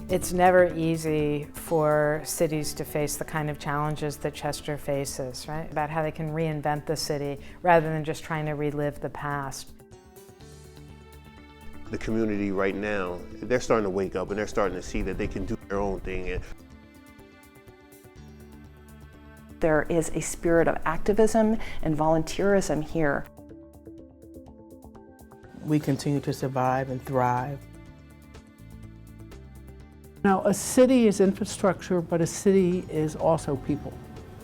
It's never easy for cities to face the kind of challenges that Chester faces, right? About how they can reinvent the city rather than just trying to relive the past. The community right now, they're starting to wake up and they're starting to see that they can do their own thing. There is a spirit of activism and volunteerism here. We continue to survive and thrive. Now, a city is infrastructure, but a city is also people.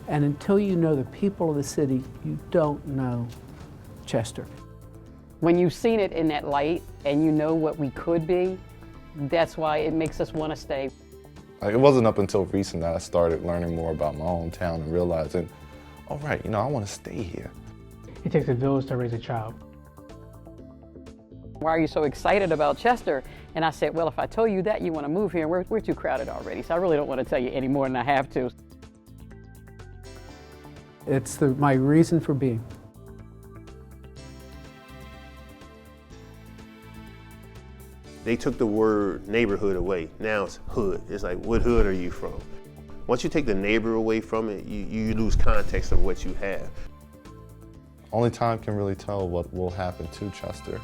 And until you know the people of the city, you don't know Chester. When you've seen it in that light and you know what we could be, that's why it makes us want to stay. It wasn't up until recent that I started learning more about my own town and realizing, all right, I want to stay here. It takes a village to raise a child. Why are you so excited about Chester? And I said, well, if I told you that you want to move here, we're too crowded already, so I really don't want to tell you any more than I have to. It's my reason for being. They took the word neighborhood away. Now it's hood. It's like, what hood are you from? Once you take the neighbor away from it, you lose context of what you have. Only time can really tell what will happen to Chester.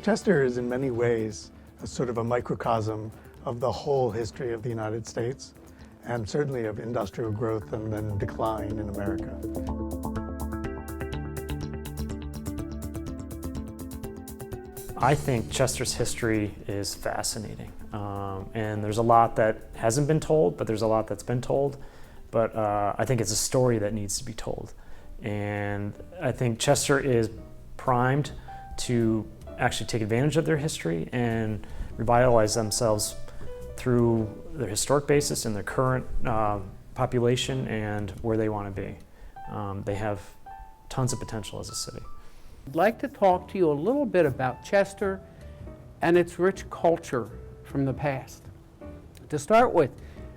Chester is in many ways a sort of a microcosm of the whole history of the United States, and certainly of industrial growth and then decline in America. I think Chester's history is fascinating, and there's a lot that hasn't been told, but there's a lot that's been told. But I think it's a story that needs to be told, and I think Chester is primed to actually take advantage of their history and revitalize themselves through their historic basis and their current population and where they want to be. They have tons of potential as a city. I'd like to talk to you a little bit about Chester and its rich culture from the past. To start with,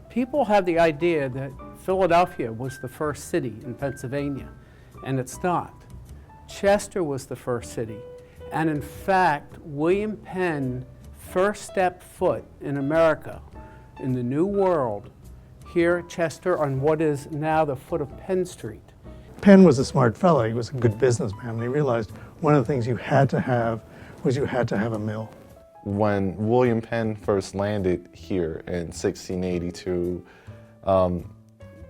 people have the idea that Philadelphia was the first city in Pennsylvania, and it's not. Chester was the first city, and in fact, William Penn first stepped foot in America, in the New World, here at Chester on what is now the foot of Penn Street. Penn was a smart fellow. He was a good businessman. They realized one of the things you had to have was you had to have a mill. When William Penn first landed here in 1682,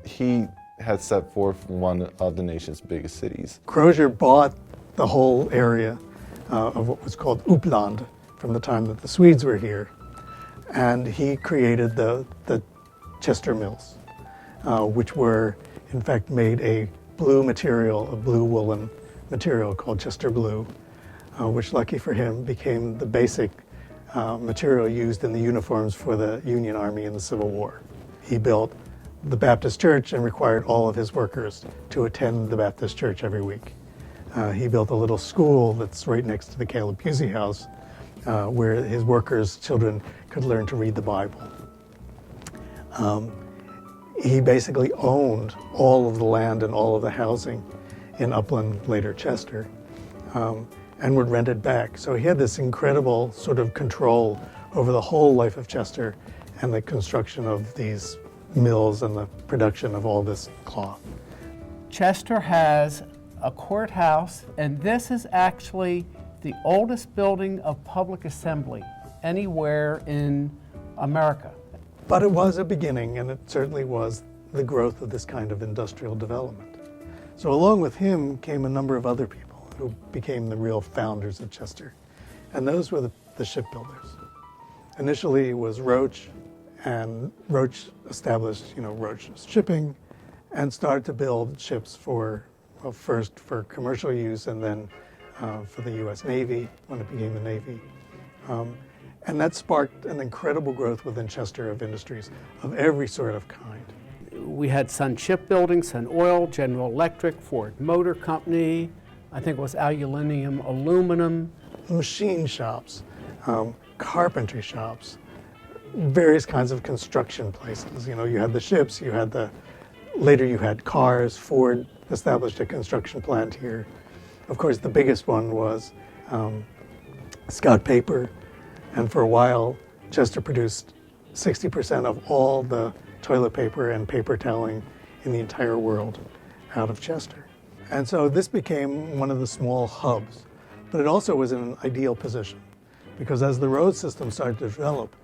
he had set forth one of the nation's biggest cities. Crozier bought the whole area of what was called Uppland from the time that the Swedes were here, and he created the Chester mills, which were in fact made a blue material, a blue woolen material called Chester blue, which, lucky for him, became the basic material used in the uniforms for the Union Army in the Civil War. He built the Baptist church and required all of his workers to attend the Baptist church every week. He built a little school that's right next to the Caleb Pusey house, where his workers' children could learn to read the Bible. He basically owned all of the land and all of the housing in Upland, later Chester, and would rent it back. So he had this incredible sort of control over the whole life of Chester and the construction of these mills and the production of all this cloth. Chester has a courthouse, and this is actually the oldest building of public assembly anywhere in America. But it was a beginning, and it certainly was the growth of this kind of industrial development. So along with him came a number of other people who became the real founders of Chester, and those were the shipbuilders. Initially it was Roach, and Roach established, Roach shipping, and started to build ships first for commercial use, and then for the U.S. Navy when it became the Navy. And that sparked an incredible growth within Chester of industries of every sort of kind. We had Sun Shipbuilding, Sun Oil, General Electric, Ford Motor Company, I think it was Aluminium, Aluminum. Machine shops, carpentry shops, various kinds of construction places. You had the ships, later you had cars. Ford established a construction plant here. Of course, the biggest one was Scott Paper, And for a while, Chester produced 60% of all the toilet paper and paper toweling in the entire world out of Chester. And so this became one of the small hubs. But it also was in an ideal position, because as the road system started to develop,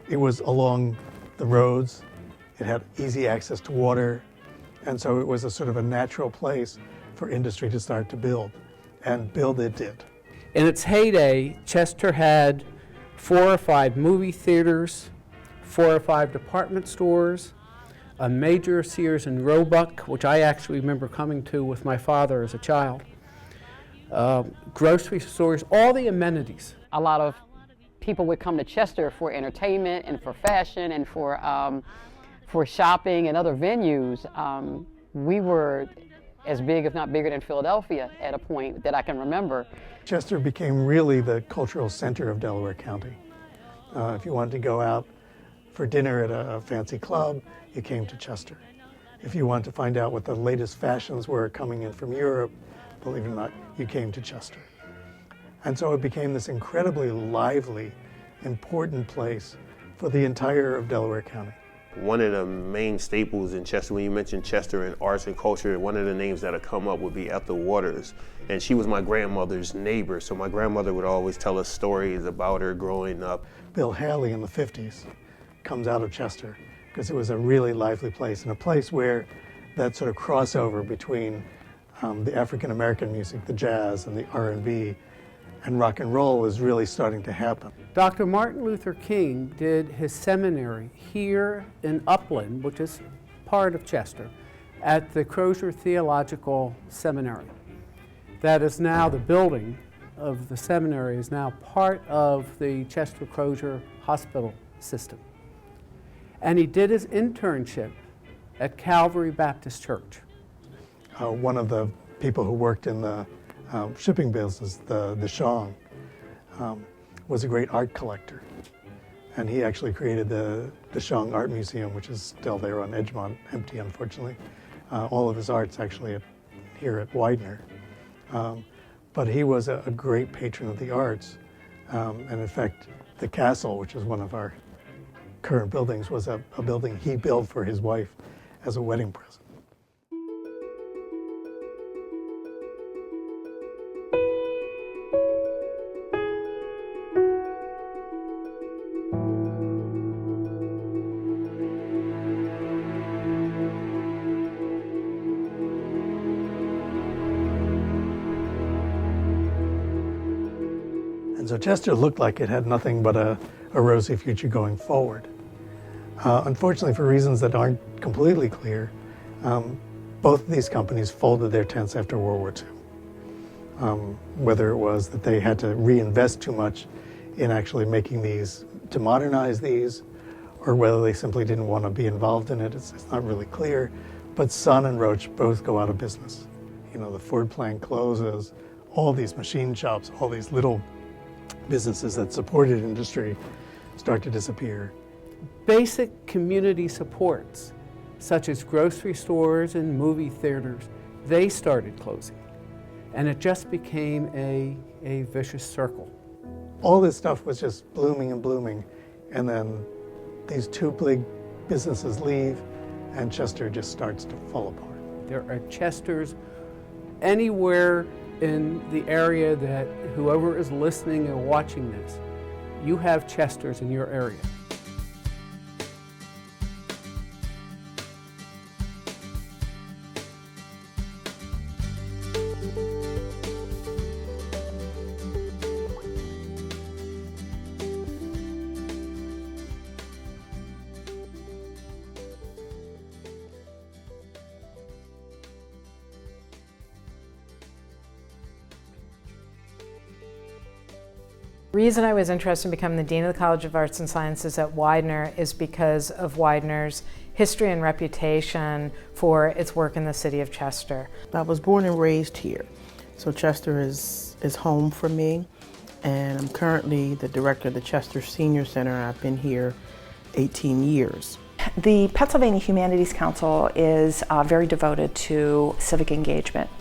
it was along the roads, it had easy access to water, and so it was a sort of a natural place for industry to start to build, and build it did. In its heyday, Chester had 4 or 5 movie theaters, 4 or 5 department stores, a major Sears and Roebuck, which I actually remember coming to with my father as a child, grocery stores, all the amenities. A lot of people would come to Chester for entertainment and for fashion and for shopping and other venues. We were as big, if not bigger than Philadelphia at a point that I can remember. Chester became really the cultural center of Delaware County. If you wanted to go out for dinner at a fancy club, you came to Chester. If you wanted to find out what the latest fashions were coming in from Europe, believe it or not, you came to Chester. And so it became this incredibly lively, important place for the entire of Delaware County. One of the main staples in Chester, when you mention Chester and arts and culture, one of the names that'll come up would be Ethel Waters. And she was my grandmother's neighbor, so my grandmother would always tell us stories about her growing up. Bill Haley in the 50s comes out of Chester because it was a really lively place, and a place where that sort of crossover between the African-American music, the jazz and the R&B, and rock and roll is really starting to happen. Dr. Martin Luther King did his seminary here in Upland, which is part of Chester, at the Crozier Theological Seminary. That is now, the building of the seminary is now part of the Chester Crozier Hospital system. And he did his internship at Calvary Baptist Church. One of the people who worked in the shipping business, the Shong, was a great art collector. And he actually created the Shong Art Museum, which is still there on Edgemont, empty unfortunately. All of his art's actually here at Widener. But he was a great patron of the arts. And in fact, the castle, which is one of our current buildings, was a building he built for his wife as a wedding present. And so Chester looked like it had nothing but a rosy future going forward. Unfortunately, for reasons that aren't completely clear, both of these companies folded their tents after World War II. Whether it was that they had to reinvest too much in actually making these, to modernize these, or whether they simply didn't want to be involved in it, it's not really clear. But Sun and Roach both go out of business. You know, the Ford plant closes, all these machine shops, all these little businesses that supported industry start to disappear. Basic community supports, such as grocery stores and movie theaters, they started closing. And it just became a vicious circle. All this stuff was just blooming and blooming, and then these two big businesses leave, and Chester just starts to fall apart. There are Chesters anywhere in the area that whoever is listening and watching this, you have Chesters in your area. The reason I was interested in becoming the Dean of the College of Arts and Sciences at Widener is because of Widener's history and reputation for its work in the city of Chester. I was born and raised here, so Chester is home for me, and I'm currently the director of the Chester Senior Center. I've been here 18 years. The Pennsylvania Humanities Council is very devoted to civic engagement.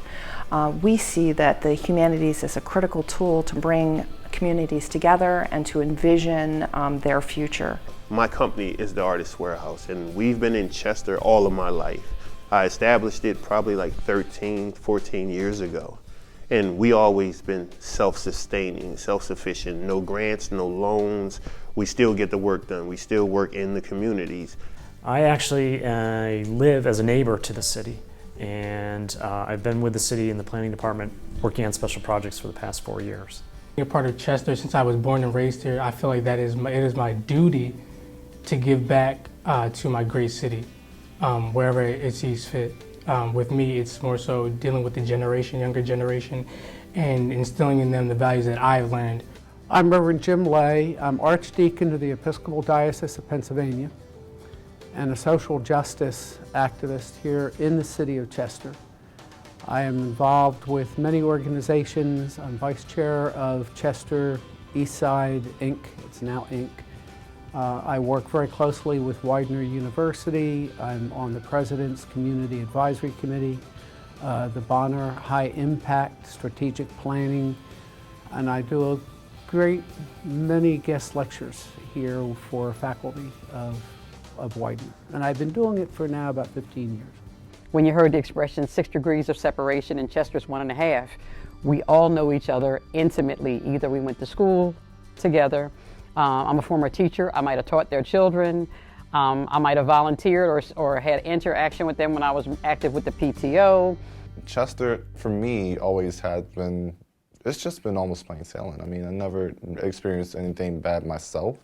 We see that the humanities is a critical tool to bring communities together and to envision their future. My company is the Artist Warehouse, and we've been in Chester all of my life. I established it probably like 13, 14 years ago. And we always been self-sustaining, self-sufficient, no grants, no loans. We still get the work done. We still work in the communities. I actually live as a neighbor to the city, and I've been with the city in the planning department working on special projects for the past 4 years. Being a part of Chester, since I was born and raised here, I feel like it is my duty to give back to my great city, wherever it sees fit. With me, it's more so dealing with the younger generation, and instilling in them the values that I've learned. I'm Reverend Jim Lay. I'm Archdeacon of the Episcopal Diocese of Pennsylvania and a social justice activist here in the city of Chester. I am involved with many organizations. I'm vice chair of Chester Eastside Inc. It's now Inc. I work very closely with Widener University. I'm on the President's Community Advisory Committee, the Bonner High Impact Strategic Planning, and I do a great many guest lectures here for faculty of Widener. And I've been doing it for now about 15 years. When you heard the expression 6 degrees of separation and Chester's 1.5, we all know each other intimately. Either we went to school together, I'm a former teacher, I might have taught their children, I might have volunteered or had interaction with them when I was active with the PTO. Chester, for me, always has been, it's just been almost plain sailing. I mean, I never experienced anything bad myself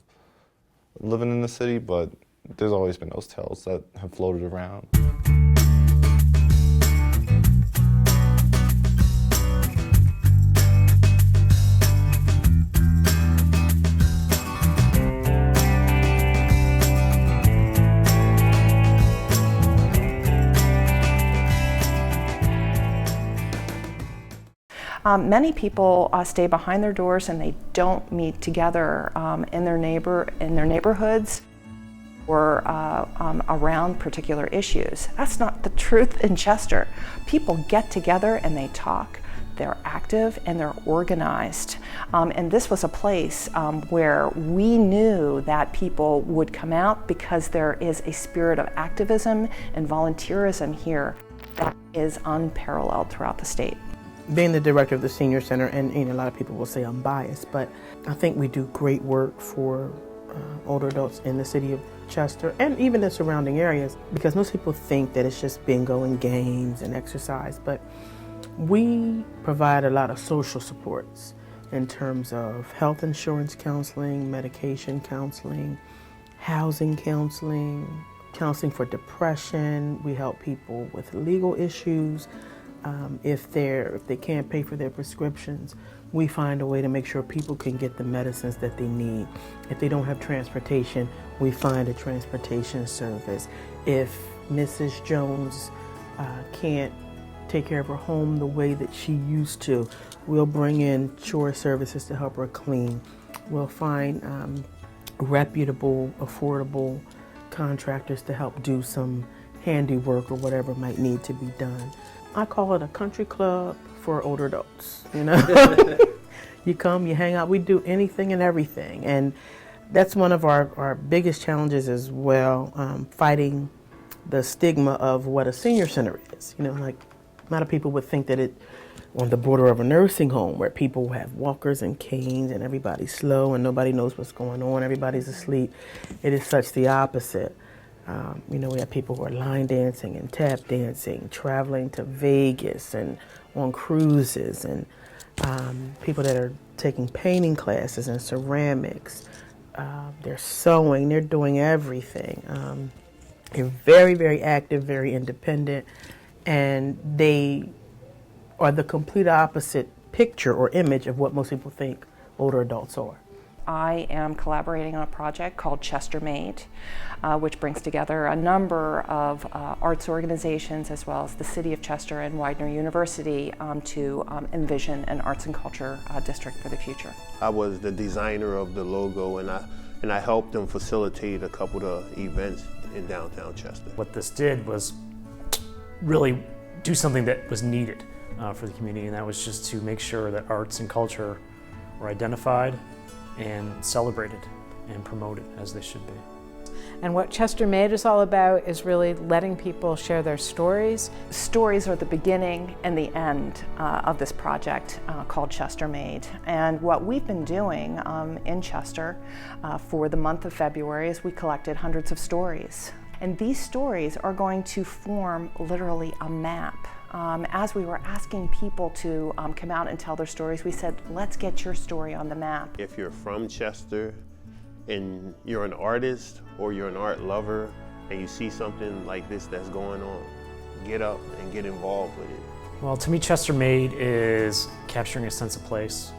living in the city, but there's always been those tales that have floated around. Many people stay behind their doors and they don't meet together in their neighborhoods or around particular issues. That's not the truth in Chester. People get together and they talk. They're active and they're organized. And this was a place where we knew that people would come out because there is a spirit of activism and volunteerism here that is unparalleled throughout the state. Being the director of the Senior Center, and a lot of people will say I'm biased, but I think we do great work for older adults in the city of Chester and even the surrounding areas, because most people think that it's just bingo and games and exercise, but we provide a lot of social supports in terms of health insurance counseling, medication counseling, housing counseling, counseling for depression. We help people with legal issues. If they can't pay for their prescriptions, we find a way to make sure people can get the medicines that they need. If they don't have transportation, we find a transportation service. If Mrs. Jones can't take care of her home the way that she used to, we'll bring in chore services to help her clean. We'll find reputable, affordable contractors to help do some handiwork or whatever might need to be done. I call it a country club for older adults, you know? You come, you hang out, we do anything and everything. And that's one of our biggest challenges as well, fighting the stigma of what a senior center is. You know, like a lot of people would think that it on the border of a nursing home where people have walkers and canes and everybody's slow and nobody knows what's going on, everybody's asleep. It is such the opposite. You know, we have people who are line dancing and tap dancing, traveling to Vegas and on cruises, and people that are taking painting classes and ceramics. They're sewing, they're doing everything. They're very, very active, very independent, and they are the complete opposite picture or image of what most people think older adults are. I am collaborating on a project called Chester Made, which brings together a number of arts organizations as well as the City of Chester and Widener University to envision an arts and culture district for the future. I was the designer of the logo, and I helped them facilitate a couple of events in downtown Chester. What this did was really do something that was needed. for the community, and that was just to make sure that arts and culture were identified and celebrated and promoted as they should be. And what Chester Made is all about is really letting people share their stories. Stories are the beginning and the end of this project called Chester Made. And what we've been doing in Chester for the month of February is we collected hundreds of stories. And these stories are going to form literally a map. As we were asking people to come out and tell their stories, we said, let's get your story on the map. If you're from Chester and you're an artist or you're an art lover and you see something like this that's going on, get up and get involved with it. Well, to me, Chester Made is capturing a sense of place.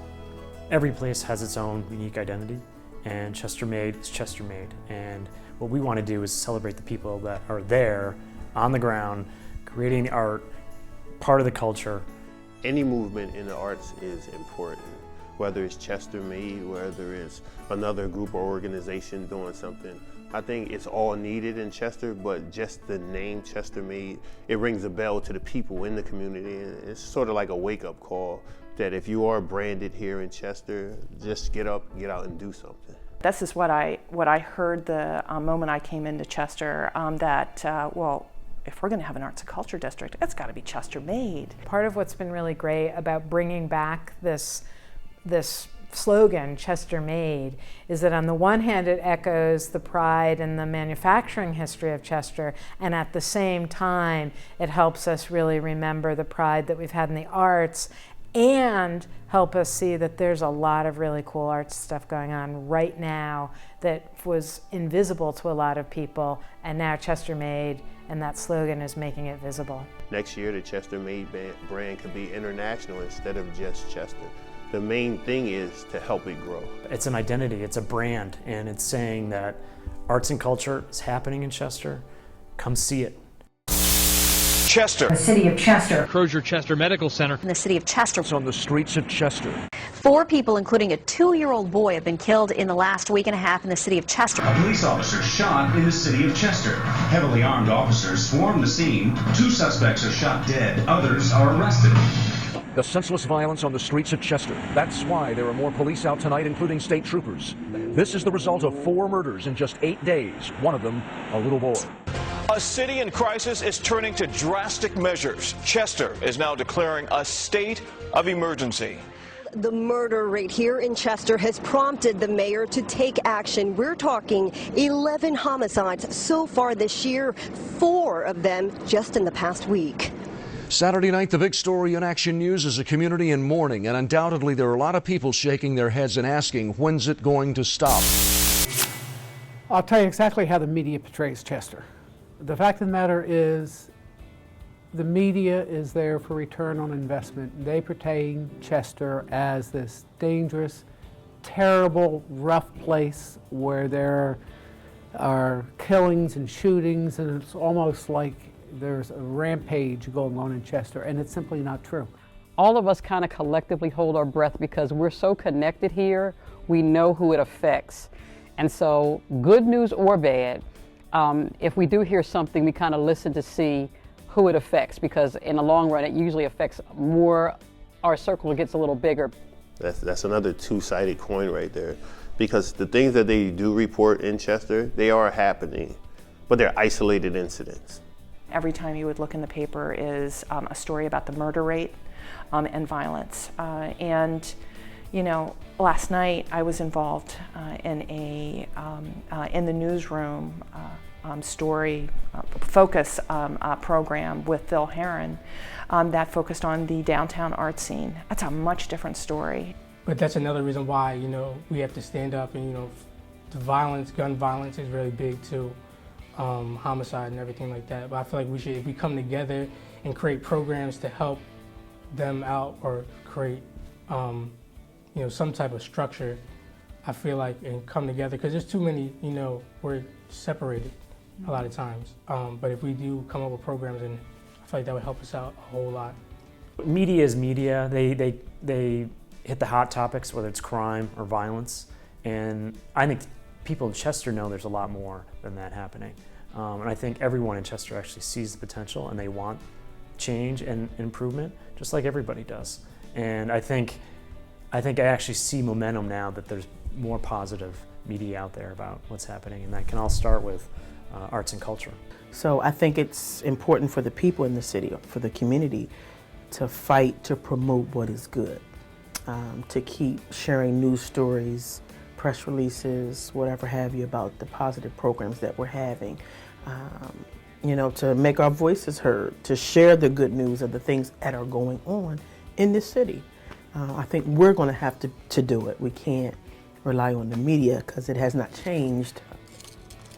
Every place has its own unique identity, and Chester Made is Chester Made. And what we want to do is celebrate the people that are there on the ground, creating the art, part of the culture. Any movement in the arts is important. Whether it's Chester Made, whether it's another group or organization doing something. I think it's all needed in Chester, but just the name Chester Made, it rings a bell to the people in the community. And it's sort of like a wake-up call that if you are branded here in Chester, just get up, get out and do something. This is what I heard the moment I came into Chester, well, if we're going to have an arts and culture district, it's got to be Chester Made. Part of what's been really great about bringing back this slogan, Chester Made, is that on the one hand it echoes the pride and the manufacturing history of Chester, and at the same time it helps us really remember the pride that we've had in the arts and help us see that there's a lot of really cool arts stuff going on right now that was invisible to a lot of people, and now Chester Made and that slogan is making it visible. Next year the Chester Made brand could be international instead of just Chester. The main thing is to help it grow. It's an identity, it's a brand, and it's saying that arts and culture is happening in Chester. Come see it. Chester. The city of Chester. Crozier Chester Medical Center. In the city of Chester. It's on the streets of Chester. 4 people, including a 2-year-old boy, have been killed in the last week and a half in the city of Chester. A police officer shot in the city of Chester. Heavily armed officers swarm the scene. 2 suspects are shot dead. Others are arrested. The senseless violence on the streets of Chester. That's why there are more police out tonight, including state troopers. This is the result of 4 murders in just 8 days. One of them, a little boy. A city in crisis is turning to drastic measures. Chester is now declaring a state of emergency. The murder rate here in Chester has prompted the mayor to take action. We're talking 11 homicides so far this year, 4 of them just in the past week. Saturday night, the big story in Action News is a community in mourning, and undoubtedly there are a lot of people shaking their heads and asking, when's it going to stop? I'll tell you exactly how the media portrays Chester. The fact of the matter is, the media is there for return on investment. They portray Chester as this dangerous, terrible, rough place where there are killings and shootings, and it's almost like there's a rampage going on in Chester, and it's simply not true. All of us kind of collectively hold our breath because we're so connected here, we know who it affects. And so, good news or bad, if we do hear something, we kind of listen to see who it affects, because in the long run, it usually affects more, our circle gets a little bigger. That's another two-sided coin right there, because the things that they do report in Chester, they are happening, but they're isolated incidents. Every time you would look in the paper is a story about the murder rate and violence. And you know, last night I was involved in the newsroom story focus program with Phil Herron that focused on the downtown art scene. That's a much different story. But that's another reason why, you know, we have to stand up, and, you know, the violence, gun violence is really big too. Homicide and everything like that. But I feel like we should, if we come together and create programs to help them out, or create, you know, some type of structure, I feel like, and come together, because there's too many, you know, we're separated a lot of times. But if we do come up with programs, and I feel like that would help us out a whole lot. Media is media. They hit the hot topics, whether it's crime or violence, and I think people in Chester know there's a lot more than that happening. And I think everyone in Chester actually sees the potential, and they want change and improvement, just like everybody does. And I think I actually see momentum now that there's more positive media out there about what's happening, and that can all start with arts and culture. So I think it's important for the people in the city, for the community, to fight to promote what is good, to keep sharing news stories, press releases, whatever have you, about the positive programs that we're having. You know, to make our voices heard, to share the good news of the things that are going on in this city. I think we're going to have to do it. We can't rely on the media because it has not changed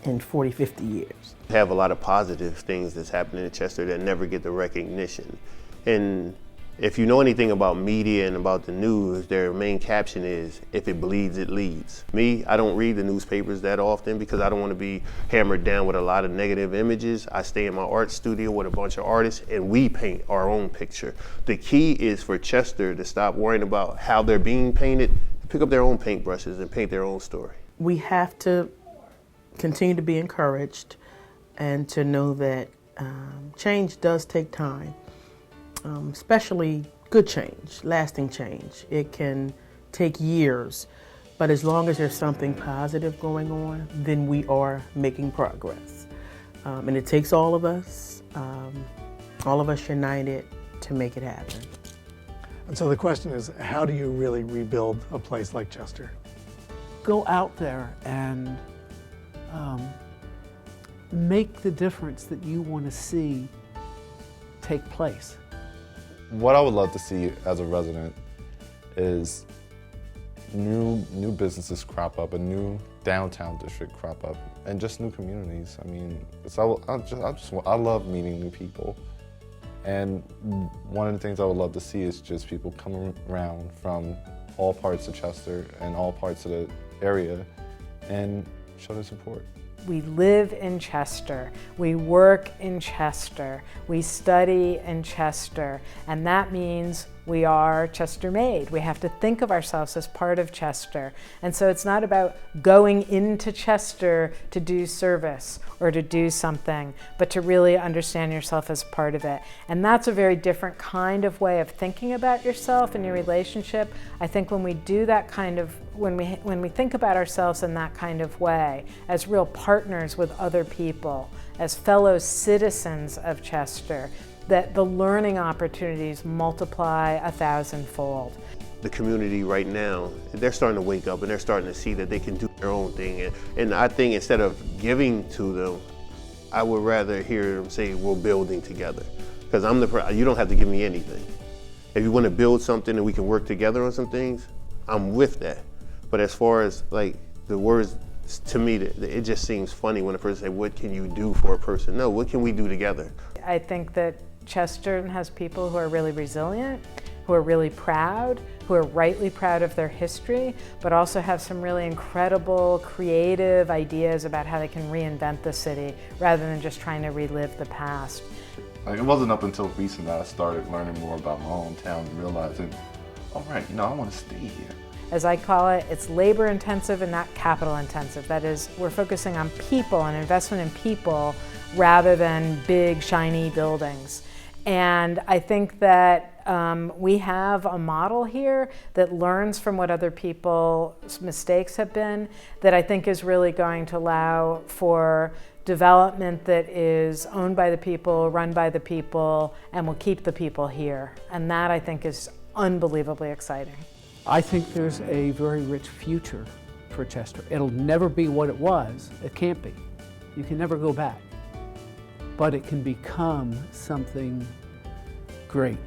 in 40, 50 years. We have a lot of positive things that's happening in Chester that never get the recognition. And if you know anything about media and about the news, their main caption is, if it bleeds, it leads. Me, I don't read the newspapers that often because I don't want to be hammered down with a lot of negative images. I stay in my art studio with a bunch of artists and we paint our own picture. The key is for Chester to stop worrying about how they're being painted, pick up their own paintbrushes and paint their own story. We have to continue to be encouraged and to know that change does take time. Especially good change, lasting change. It can take years, but as long as there's something positive going on, then we are making progress. And it takes all of us united to make it happen. And so the question is, how do you really rebuild a place like Chester? Go out there and make the difference that you want to see take place. What I would love to see as a resident is new businesses crop up, a new downtown district crop up, and just new communities. I mean, I love meeting new people. And one of the things I would love to see is just people coming around from all parts of Chester and all parts of the area and show their support. We live in Chester, we work in Chester, we study in Chester, and that means we are Chester made. We have to think of ourselves as part of Chester. And so it's not about going into Chester to do service or to do something, but to really understand yourself as part of it. And that's a very different kind of way of thinking about yourself and your relationship. I think when we do that kind of, when we think about ourselves in that kind of way, as real partners with other people, as fellow citizens of Chester, that the learning opportunities multiply 1,000-fold. The community right now, they're starting to wake up and they're starting to see that they can do their own thing. And I think instead of giving to them, I would rather hear them say, we're building together. Because you don't have to give me anything. If you want to build something and we can work together on some things, I'm with that. But as far as like the words, to me, it just seems funny when a person says, what can you do for a person? No, what can we do together? I think that Chester has people who are really resilient, who are really proud, who are rightly proud of their history, but also have some really incredible, creative ideas about how they can reinvent the city rather than just trying to relive the past. Like, it wasn't up until recent that I started learning more about my hometown and realizing, all right, I want to stay here. As I call it, it's labor intensive and not capital intensive. That is, we're focusing on people and investment in people rather than big, shiny buildings. And I think that we have a model here that learns from what other people's mistakes have been, that I think is really going to allow for development that is owned by the people, run by the people, and will keep the people here. And that, I think, is unbelievably exciting. I think there's a very rich future for Chester. It'll never be what it was. It can't be. You can never go back. But it can become something great.